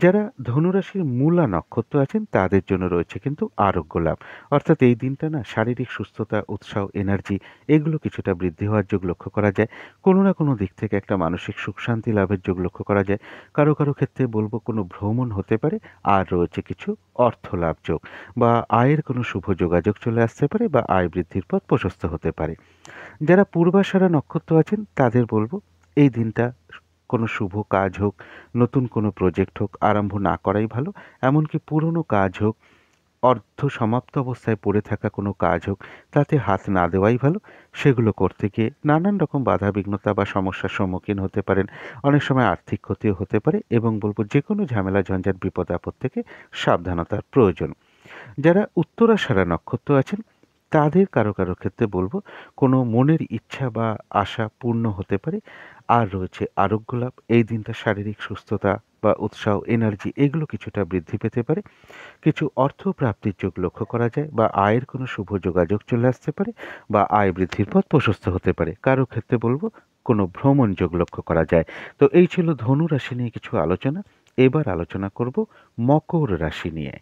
যারা ধনুরাশির মূলা নক্ষত্র আছেন তাদের জন্য রয়েছে কিন্তু আরোগ্য লাভ, অর্থাৎ এই দিনটা না শারীরিক সুস্থতা, উৎসাহ, এনার্জি এগুলো কিছুটা বৃদ্ধি হওয়ার যোগ লক্ষ্য করা যায়। কোনো না কোনো দিক থেকে একটা মানসিক সুখ শান্তি লাভের যোগ লক্ষ্য করা যায়। কারো কারো ক্ষেত্রে বলবো কোনো ভ্রমণ হতে পারে। আর রয়েছে কিছু অর্থ লাভ যোগ বা আয়ের কোনো শুভ যোগাযোগ চলে আসতে পারে বা আয় বৃদ্ধির পথ প্রশস্ত হতে পারে। যারা পূর্বাষাঢ়া নক্ষত্র আছেন তাদের বলবো এই দিনটা কোনো শুভ কাজ হোক, নতুন কোনো প্রজেক্ট হোক আরম্ভ না করাই ভালো। এমনকি পুরনো কাজ হোক, অর্ধ সমাপ্ত অবস্থায় পড়ে থাকা কোনো কাজ হোক, তাতে হাত না দেওয়াই ভালো। সেগুলো করতে গিয়ে নানান রকম বাধা বিঘ্নতা বা সমস্যার সম্মুখীন হতে পারেন। অনেক সময় আর্থিক ক্ষতিও হতে পারে এবং বলবো যে কোনো ঝামেলা ঝঞ্ঝাট বিপদ আপদ থেকে সাবধানতার প্রয়োজন। যারা উত্তরাষাঢ়া নক্ষত্র আছেন তাদের কারো কারো ক্ষেত্রে বলবো কোনো মনের ইচ্ছা বা আশা পূর্ণ হতে পারে। আর রয়েছে আরোগ্য লাভ, এই দিনটা শারীরিক সুস্থতা বা উৎসাহ, এনার্জি এগুলো কিছুটা বৃদ্ধি পেতে পারে। কিছু অর্থ প্রাপ্তির যোগ লক্ষ্য করা যায় বা আয়ের কোনো শুভ যোগাযোগ চলে আসতে পারে বা আয় বৃদ্ধির পথ প্রশস্ত হতে পারে। কারো ক্ষেত্রে বলবো কোনো ভ্রমণ যোগ লক্ষ্য করা যায়। তো এই ছিল ধনু রাশি নিয়ে কিছু আলোচনা। এবার আলোচনা করব মকর রাশি নিয়ে।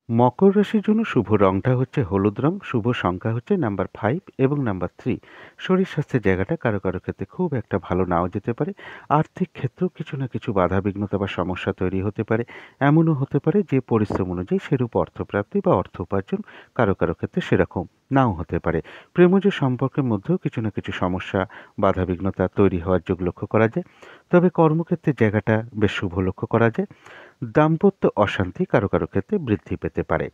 মকর রাশির জন্য শুভ রংটা হচ্ছে হলুদ রং, শুভ সংখ্যা হচ্ছে নাম্বার 5 এবং নাম্বার 3। শরীর স্বাস্থ্যের জায়গাটা কারো কারো ক্ষেত্রে খুব একটা ভালো নাও যেতে পারে। আর্থিক ক্ষেত্রেও কিছু না কিছু বাধা বিঘ্নতা বা সমস্যা তৈরি হতে পারে। এমনও হতে পারে যে পরিশ্রম অনুযায়ী সেরূপ অর্থপ্রাপ্তি বা অর্থ উপার্জন কারো কারো ক্ষেত্রে সেরকম নাও হতে পারে। প্রেমজ সম্পর্কের মধ্যেও কিছু না কিছু সমস্যা, বাধা বিঘ্নতা তৈরি হওয়ার যোগ লক্ষ্য করা যায়। তবে কর্মক্ষেত্রের জায়গাটা বেশ শুভ লক্ষ্য করা যায়। দাম্পত্য অশান্তি কারো কারো ক্ষেত্রে বৃদ্ধি পেতে পারে।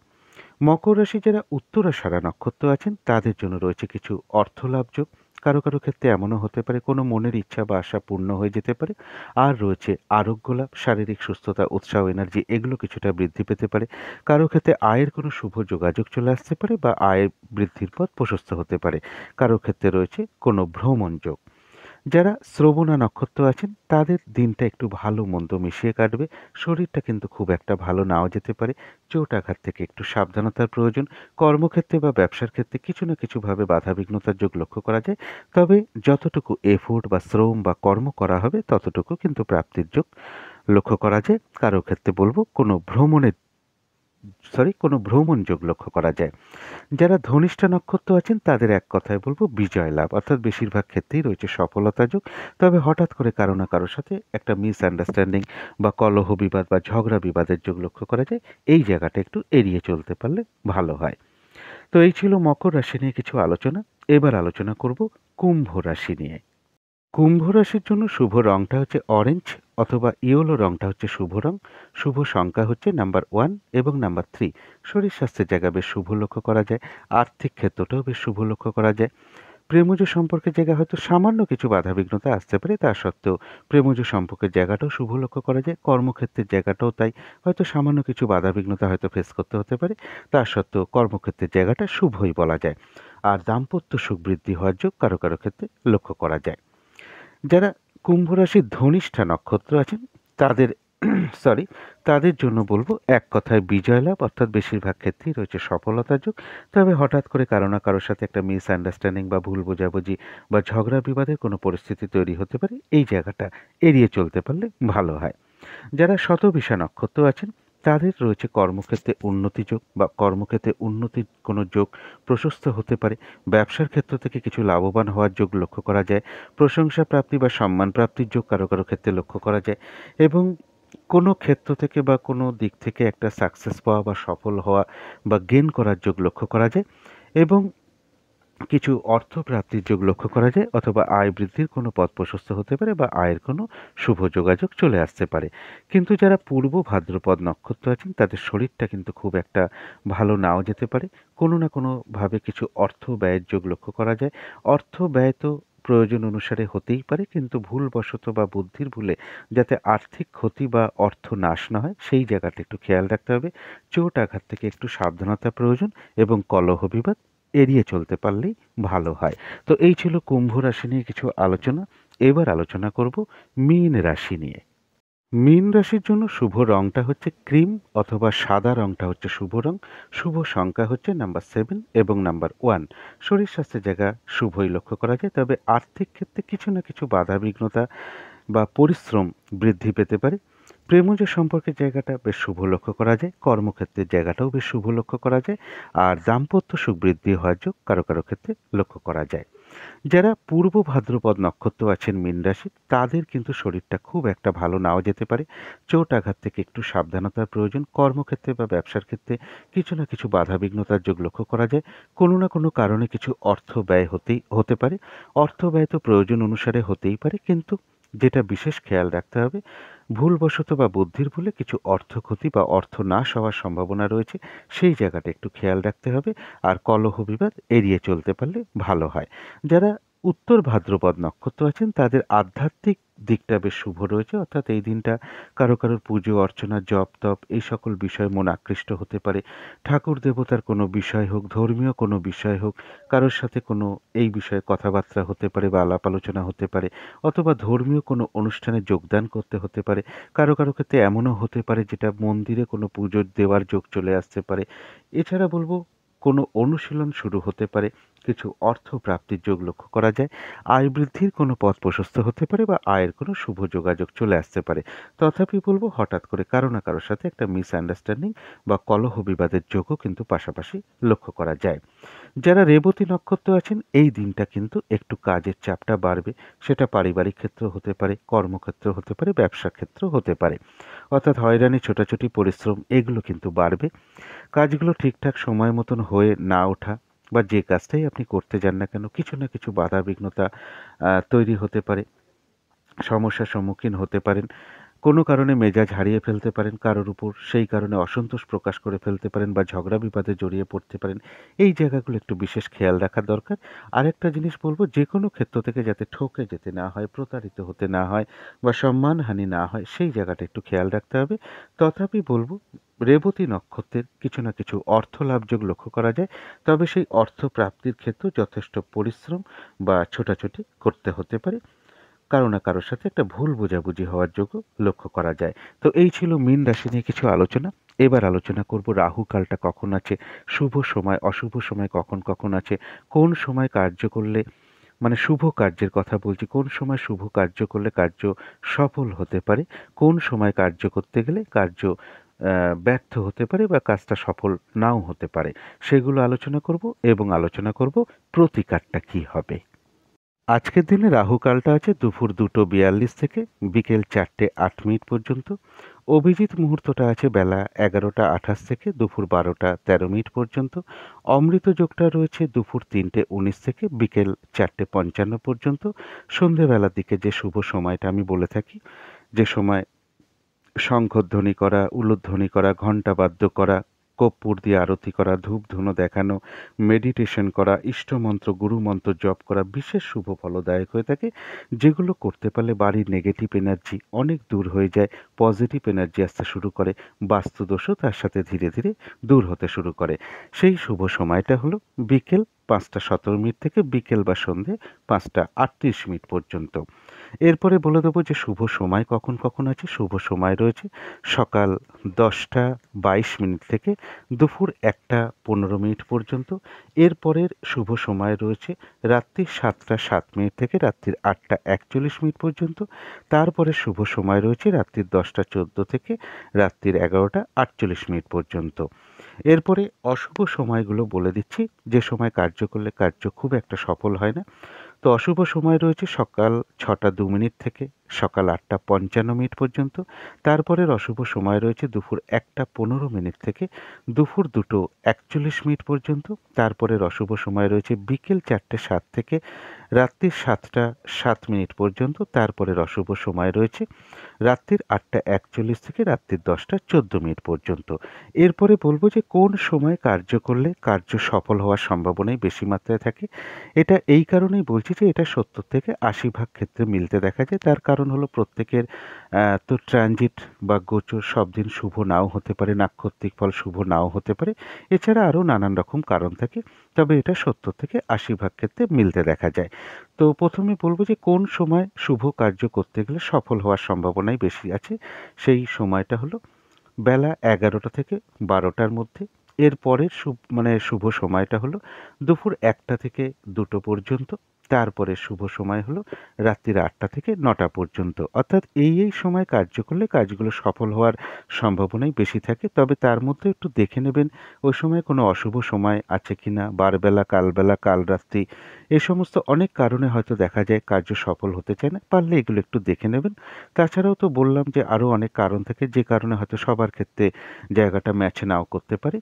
মকর রাশি যারা উত্তরাষাঢ়া নক্ষত্র আছেন তাদের জন্য রয়েছে কিছু অর্থলাভ যোগ। কারো কারো ক্ষেত্রে এমনও হতে পারে কোনো মনের ইচ্ছা বা আশা পূর্ণ হয়ে যেতে পারে। আর রয়েছে আরোগ্য লাভ, শারীরিক সুস্থতা, উৎসাহ, এনার্জি এগুলো কিছুটা বৃদ্ধি পেতে পারে। কারো ক্ষেত্রে আয়ের কোনো শুভ যোগাযোগ চলে আসতে পারে বা আয়ের বৃদ্ধির পথ প্রশস্ত হতে পারে। কারো ক্ষেত্রে রয়েছে কোনো ভ্রমণ যোগ। যারা শ্রবণা নক্ষত্র আছেন তাদের দিনটা একটু ভালো মন্দ মিশিয়ে কাটবে। শরীরটা কিন্তু খুব একটা ভালো নাও যেতে পারে। চোট আঘাত থেকে একটু সাবধানতার প্রয়োজন। কর্মক্ষেত্রে বা ব্যবসার ক্ষেত্রে কিছু না কিছুভাবে বাধা বিঘ্নতার যোগ লক্ষ্য করা যায়। তবে যতটুকু এফোর্ট বা শ্রম বা কর্ম করা হবে ততটুকু কিন্তু প্রাপ্তির যোগ লক্ষ্য করা যায়। কারো ক্ষেত্রে বলবো কোনো ভ্রমণ যোগ লক্ষ্য করা যায়। যারা ধনিষ্ঠা নক্ষত্র আছেন তাদের এক কথায় বলবো বিজয় লাভ, অর্থাৎ বেশিরভাগ ক্ষেত্রেই রয়েছে সফলতা যোগ। তবে হঠাৎ করে কারো না কারোর সাথে একটা মিসআন্ডারস্ট্যান্ডিং বা কলহ বিবাদ বা ঝগড়া বিবাদের যোগ লক্ষ্য করা যায়। এই জায়গাটা একটু এড়িয়ে চলতে পারলে ভালো হয়। তো এই ছিল মকর রাশি নিয়ে কিছু আলোচনা। এবার আলোচনা করব কুম্ভ রাশি নিয়ে। কুম্ভ রাশির জন্য শুভ রংটা হচ্ছে অরেঞ্জ অথবা ইয়েলো রংটা হচ্ছে শুভ রং। শুভ সংখ্যা হচ্ছে নাম্বার 1 এবং নাম্বার 3। শরীর স্বাস্থ্যের জায়গা বেশ শুভ লক্ষ্য করা যায়। আর্থিক ক্ষেত্রটাও বেশ শুভ লক্ষ্য করা যায়। প্রেমজ সম্পর্কের জায়গায় হয়তো সামান্য কিছু বাধা বিঘ্নতা আসতে পারে, তা সত্ত্বেও প্রেমজ সম্পর্কের জায়গাটাও শুভ লক্ষ্য করা যায়। কর্মক্ষেত্রের জায়গাটাও তাই, হয়তো সামান্য কিছু বাধা বিঘ্নতা হয়তো ফেস করতে হতে পারে, তা সত্ত্বেও কর্মক্ষেত্রের জায়গাটা শুভই বলা যায়। আর দাম্পত্য সুখ বৃদ্ধি হওয়ার যোগ কারো কারো ক্ষেত্রে লক্ষ্য করা যায়। যারা কুম্ভ রাশির ধনিষ্ঠা নক্ষত্র আছেন তাদের সরি তাদের জন্য বলবো এক কথায় বিজয় লাভ, অর্থাৎ বেশিরভাগ ক্ষেত্রেই রয়েছে সফলতার যোগ। তবে হঠাৎ করে কারো না কারোর সাথে একটা মিসআন্ডারস্ট্যান্ডিং বা ভুল বোঝাবুঝি বা ঝগড়া বিবাদের কোনো পরিস্থিতি তৈরি হতে পারে। এই জায়গাটা এড়িয়ে চলতে পারলে ভালো হয়। যারা শতবিশা নক্ষত্র আছেন তাদের রয়েছে কর্মক্ষেত্রে উন্নতি যোগ বা কর্মক্ষেত্রে উন্নতির কোনো যোগ প্রশস্ত হতে পারে। ব্যবসার ক্ষেত্র থেকে কিছু লাভবান হওয়ার যোগ লক্ষ্য করা যায়। প্রশংসা প্রাপ্তি বা সম্মান প্রাপ্তির যোগ কারো কারো ক্ষেত্রে লক্ষ্য করা যায়। এবং কোনো ক্ষেত্র থেকে বা কোনো দিক থেকে একটা সাকসেস পাওয়া বা সফল হওয়া বা গেইন করার যোগ লক্ষ্য করা যায়। এবং কিছু অর্থ প্রাপ্তির যোগ লক্ষ্য করা যায় অথবা আয় বৃদ্ধির কোনো পথ প্রশস্ত হতে পারে বা আয়ের কোনো শুভ যোগাযোগ চলে আসতে পারে। কিন্তু যারা পূর্ব ভাদ্রপদ নক্ষত্র আছেন তাদের শরীরটা কিন্তু খুব একটা ভালো নাও যেতে পারে। কোনো না কোনোভাবে কিছু অর্থ ব্যয়ের যোগ লক্ষ্য করা যায়। অর্থ ব্যয় তো প্রয়োজন অনুসারে হতেই পারে, কিন্তু ভুলবশত বা বুদ্ধির ভুলে যাতে আর্থিক ক্ষতি বা অর্থ নাশ না হয় সেই জায়গাটা একটু খেয়াল রাখতে হবে। চোট আঘাত থেকে একটু সাবধানতা প্রয়োজন এবং কলহ বিবাদ এড়িয়ে চলতে পারলেই ভালো হয়। তো এই ছিল কুম্ভ রাশি নিয়ে কিছু আলোচনা। এবার আলোচনা করব মীন রাশি নিয়ে। মীন রাশির জন্য শুভ রংটা হচ্ছে ক্রিম অথবা সাদা রংটা হচ্ছে শুভ রং। শুভ সংখ্যা হচ্ছে নাম্বার 7 এবং নাম্বার 1। শরীর স্বাস্থ্যের জায়গা শুভই লক্ষ্য করা যায়, তবে আর্থিক ক্ষেত্রে কিছু না কিছু বাধা বিঘ্নতা বা পরিশ্রম বৃদ্ধি পেতে পারে। প্রেমজ সম্পর্কের জায়গাটা বেশ শুভ লক্ষ্য করা যায়, কর্মক্ষেত্রের জায়গাটাও বেশ শুভ লক্ষ্য করা যায়, আর দাম্পত্য সুখ বৃদ্ধি হওয়ার যোগ কারো কারো ক্ষেত্রে লক্ষ্য করা যায়। যারা পূর্ব ভাদ্রপদ নক্ষত্র আছেন মীন রাশি, তাদের কিন্তু শরীরটা খুব একটা ভালো নাও যেতে পারে। চোট আঘাত থেকে একটু সাবধানতার প্রয়োজন। কর্মক্ষেত্রে বা ব্যবসার ক্ষেত্রে কিছু না কিছু বাধা বিঘ্নতার যোগ লক্ষ্য করা যায়। কোনো না কোনো কারণে কিছু অর্থ ব্যয় হতে পারে। অর্থ ব্যয় তো প্রয়োজন অনুসারে হতেই পারে, কিন্তু যেটা বিশেষ খেয়াল রাখতে হবে, ভুলবশত বা বুদ্ধির ভুলে কিছু অর্থ ক্ষতি বা অর্থ নাশ হওয়ার সম্ভাবনা রয়েছে, সেই জায়গাটা একটু খেয়াল রাখতে হবে। আর কলহ বিবাদ এড়িয়ে চলতে পারলে ভালো হয়। যারা উত্তর ভাদ্রপদ নক্ষত্র আছেন, তাদের আধ্যাত্মিক দিকটা বেশ শুভ রয়েছে, অর্থাৎ এই দিনটা কারো কারোর পুজো অর্চনা জপ তপ এই সকল বিষয়ে মন আকৃষ্ট হতে পারে। ঠাকুর দেবতার কোনো বিষয় হোক, ধর্মীয় কোনো বিষয় হোক, কারোর সাথে কোনো এই বিষয়ে কথাবার্তা হতে পারে বা আলাপ আলোচনা হতে পারে, অথবা ধর্মীয় কোনো অনুষ্ঠানে যোগদান করতে হতে পারে। কারো কারো ক্ষেত্রে এমনও হতে পারে যেটা মন্দিরে কোনো পুজো দেওয়ার যোগ চলে আসতে পারে। এছাড়া বলবো, কোনো অনুশীলন শুরু হতে পারে, কিছু অর্থ প্রাপ্তির যোগ লক্ষ্য করা যায়। আয় বৃদ্ধির কোনো পথ প্রশস্ত হতে পারে বা আয়ের কোনো শুভ যোগাযোগ চলে আসতে পারে। তথাপি বলবো, হঠাৎ করে কারো না কারোর সাথে একটা মিসআন্ডারস্ট্যান্ডিং বা কলহ বিবাদের যোগও কিন্তু পাশাপাশি লক্ষ্য করা যায়। যারা রেবতী নক্ষত্র আছেন, এই দিনটা কিন্তু একটু কাজের চাপটা বাড়বে। সেটা পারিবারিক ক্ষেত্র হতে পারে, কর্মক্ষেত্র হতে পারে, ব্যবসা ক্ষেত্র হতে পারে। অর্থাৎ হয়রানি, ছোটাছুটি, পরিশ্রম এগুলো কিন্তু বাড়বে। কাজগুলো ঠিকঠাক সময় মতন হয়ে না ওঠা বা যে কাজটাই আপনি করতে যান না কেন, কিছু না কিছু বাধা বিঘ্নতা তৈরি হতে পারে, সমস্যার সম্মুখীন হতে পারেন। কোনো কারণে মেজাজ হারিয়ে ফেলতে পারেন কারোর উপর, সেই কারণে অসন্তোষ প্রকাশ করে ফেলতে পারেন বা ঝগড়া বিবাদে জড়িয়ে পড়তে পারেন। এই জায়গাগুলো একটু বিশেষ খেয়াল রাখা দরকার। আরেকটা জিনিস বলবো, যে কোনো ক্ষেত্র থেকে যাতে ঠকে যেতে না হয়, প্রতারিত হতে না হয় বা সম্মানহানি না হয়, সেই জায়গাটা একটু খেয়াল রাখতে হবে। তথাপি বলবো, রেবতী নক্ষত্রের কিছু না কিছু অর্থ লাভযোগ লক্ষ্য করা যায়, তবে সেই অর্থ প্রাপ্তির ক্ষেত্রে যথেষ্ট পরিশ্রম বা ছোটাছুটি করতে হতে পারে। কারো না কারোর সাথে একটা ভুল বোঝাবুঝি হওয়ার যোগও লক্ষ্য করা যায়। তো এই ছিল মীন রাশি নিয়ে কিছু আলোচনা। এবার আলোচনা করব রাহু কালটা কখন আছে, শুভ সময় অশুভ সময় কখন কখন আছে, কোন সময় কার্য করলে, মানে শুভ কার্যের কথা বলছি, কোন সময় শুভ কার্য করলে কার্য সফল হতে পারে, কোন সময় কার্য করতে গেলে কার্য ব্যর্থ হতে পারে বা কাজটা সফল নাও হতে পারে, সেগুলো আলোচনা করব এবং আলোচনা করব প্রতিকারটা কি হবে। আজকের দিনে রাহু কালটা আছে দুপুর 2:42 থেকে বিকেল 4:08 পর্যন্ত। অভিজিৎ মুহূর্তটা আছে বেলা 11:28 থেকে দুপুর 12:13 পর্যন্ত। অমৃত যোগটা রয়েছে দুপুর 3:19 থেকে বিকেল 4:55 পর্যন্ত। সন্ধেবেলার দিকে যে শুভ সময়টা আমি বলে থাকি, যে সময় শঙ্খধ্বনি করা, উলুধ্বনি করা, ঘণ্টা বাদ্য করা, কর্পূর দিয়ে আরতি করা, ধূপ ধুনো দেখানো, মেডিটেশন করা, ইষ্টমন্ত্র গুরুমন্ত্র জপ করা বিশেষ শুভ ফলদায়ক হয়ে থাকে, যেগুলো করতে পারলে বাড়ির নেগেটিভ এনার্জি অনেক দূর হয়ে যায়, পজিটিভ এনার্জি আসতে শুরু করে, বাস্তুদোষও তার সাথে ধীরে ধীরে দূর হতে শুরু করে। সেই শুভ সময়টা হলো বিকেল 5:17 থেকে বিকেল বা সন্ধে 5:38 পর্যন্ত। এরপরে বলে দেবো যে শুভ সময় কখন কখন আছে। শুভ সময় রয়েছে সকাল 10:22 থেকে দুপুর 1:15 পর্যন্ত। এরপরের শুভ সময় রয়েছে রাত্রি 7:07 থেকে রাত্রির 8:41 পর্যন্ত। তারপরে শুভ সময় রয়েছে রাত্রির 10:14 থেকে রাত্রির 11:48 পর্যন্ত। এরপরে অশুভ সময়গুলো বলে দিচ্ছি, যে সময় কার্য করলে কার্য খুব একটা সফল হয় না। তো অশুভ সময় রয়েছে সকাল 6:02 থেকে সকাল 8:55 পর্যন্ত। তারপরের অশুভ সময় রয়েছে দুপুর 1:15 থেকে দুপুর 2:41 পর্যন্ত। তারপরের অশুভ সময় রয়েছে বিকেল 4:07 থেকে রাত্রির 7:07 পর্যন্ত। তারপরের অশুভ সময় রয়েছে রাত্রির 8:41 থেকে রাত্রির 10:14 পর্যন্ত। এরপরে বলবো যে কোন সময় কার্য করলে কার্য সফল হওয়ার সম্ভাবনাই বেশি মাত্রায় থাকে। এটা এই কারণেই বলছি যে এটা 70 থেকে 80 ভাগ ক্ষেত্রে মিলতে দেখা যায়। তার কারণ কারণ হলো প্রত্যেকের তো ট্রানজিট বা গোচর সব দিন শুভ নাও হতে পারে, নাক্ষত্রিক ফল শুভ নাও হতে পারে। এছাড়া আরও নানান রকম কারণ থাকে, তবে এটা ৭০ থেকে ৮০ ভাগ ক্ষেত্রে মিলতে দেখা যায়। তো প্রথমে বলবো যে কোন সময় শুভ কার্য করতে গেলে সফল হওয়ার সম্ভাবনাই বেশি আছে। সেই সময়টা হলো বেলা ১১টা থেকে ১২টার মধ্যে। এর পরের শুভ সময়টা হলো দুপুর ১টা থেকে ২টো পর্যন্ত। তারপরে শুভ সময় হলো রাত্রির ৮টা থেকে ৯টা পর্যন্ত। অর্থাৎ এই সময় কার্য করলে কাজগুলো সফল হওয়ার সম্ভাবনাই বেশি থাকে। তবে তার মধ্যে একটু দেখে নেবেন ওই সময় কোনো অশুভ সময় আছে কিনা, বারবেলা, কালবেলা, কালরাত্রি, এ সমস্ত অনেক কারণে হয়তো দেখা যায় কার্য সফল হতে চায় না। পারলে এগুলো একটু দেখে নেবেন। তাছাড়াও তো বললাম যে আরও অনেক কারণ থাকে যে কারণে হয়তো সবার ক্ষেত্রে জায়গাটা ম্যাচ নাও করতে পারে।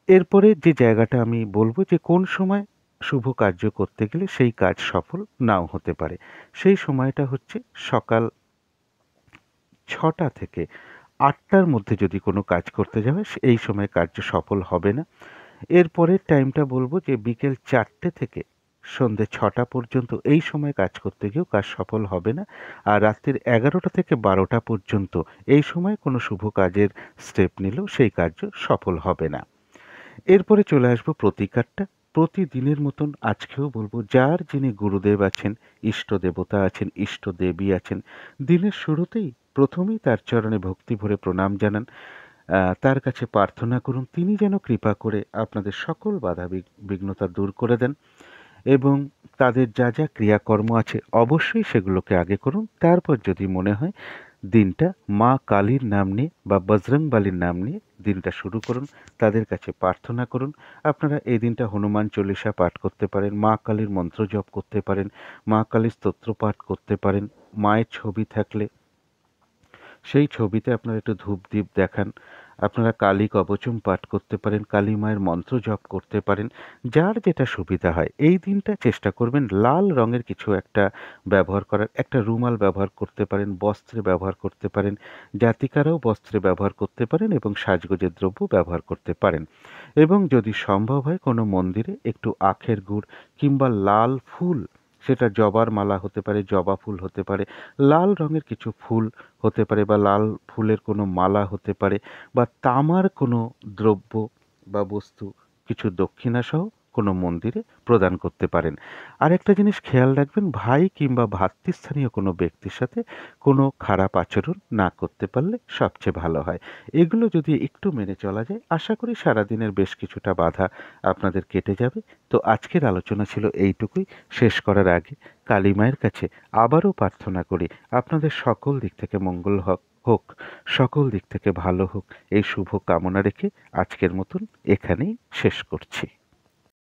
এরপরে যে জায়গাটা আমি বলব যে কোন সময় শুভ কার্য করতে গেলে সেই কাজ সফল নাও হতে পারে। সেই সময়টা হচ্ছে সকাল ৬টা থেকে ৮টার মধ্যে যদি কোনো কাজ করতে যাওয়া হয় এই সময় কার্য সফল হবে না। এরপরের টাইমটা বলব যে বিকেল ৪টে থেকে সন্ধ্যে ৬টা পর্যন্ত এই সময় কাজ করতে গিয়েও কাজ সফল হবে না। আর রাত্রির ১১টা থেকে ১২টা পর্যন্ত এই সময় কোনো শুভ কাজের স্টেপ নিলেও সেই কার্য সফল হবে না। এরপরে চলে আসবো প্রতিকারটা। প্রতিদিনের মতন আজকেও বলবো যার যিনি গুরুদেব আছেন, ইষ্ট দেবতা আছেন, ইষ্ট দেবী আছেন, দিনের শুরুতেই প্রথমেই তার চরণে ভক্তি ভরে প্রণাম জানান। তার কাছে প্রার্থনা করুন তিনি যেন কৃপা করে আপনাদের সকল বাধা বিঘ্নতা দূর করে দেন এবং তাদের যা যা ক্রিয়াকর্ম আছে অবশ্যই সেগুলোকে আগে করুন। তারপর যদি মনে হয় দিনটা মা কালীর নাম নিয়ে বা বজরংবলীর নাম নিয়ে দিনটা শুরু করুন, তাদের কাছে প্রার্থনা করুন। আপনারা এই দিনটা হনুমান চল্লিশা পাঠ করতে পারেন, মা কালীর মন্ত্র জপ করতে পারেন, মা কালীর স্তোত্র পাঠ করতে পারেন। মায়ের ছবি থাকলে সেই ছবিতে আপনারা একটু ধূপ-দ্বীপ দেখান। আপনারা কালী কবচম পাঠ করতে পারেন, কালী মায়ের মন্ত্র জপ করতে পারেন। যার যেটা সুবিধা হয়। এই দিনটা চেষ্টা করবেন লাল রঙের কিছু একটা ব্যবহার করার। একটা রুমাল ব্যবহার করতে পারেন, বস্ত্রে ব্যবহার করতে পারেন, জাতিকারাও বস্ত্রে ব্যবহার করতে পারেন এবং সাজগোজের দ্রব্য ব্যবহার করতে পারেন। এবং যদি সম্ভব হয় কোনো মন্দিরে একটু আখের গুড় কিংবা লাল ফুল, সেটা জবার মালা হতে পারে, জবা ফুল হতে পারে, লাল রঙের কিছু ফুল হতে পারে বা লাল ফুলের কোনো মালা হতে পারে বা তামার কোনো দ্রব্য বা বস্তু কিছু দক্ষিণাসহ কোনো মন্দিরে প্রদান করতে পারেন। আরেকটা জিনিস খেয়াল রাখবেন, ভাই কিংবা ভ্রাতৃস্থানীয় কোনো ব্যক্তির সাথে কোনো খারাপ আচরণ না করতে পারলে সবচেয়ে ভালো হয়। এগুলো যদি একটু মেনে চলা যায় আশা করি সারাদিনের বেশ কিছুটা বাধা আপনাদের কেটে যাবে। তো আজকের আলোচনা ছিল এইটুকুই। শেষ করার আগে কালী মায়ের কাছে আবারও প্রার্থনা করি আপনাদের সকল দিক থেকে মঙ্গল হোক, সকল দিক থেকে ভালো হোক, এই শুভ কামনা রেখে আজকের মতন এখানেই শেষ করছি।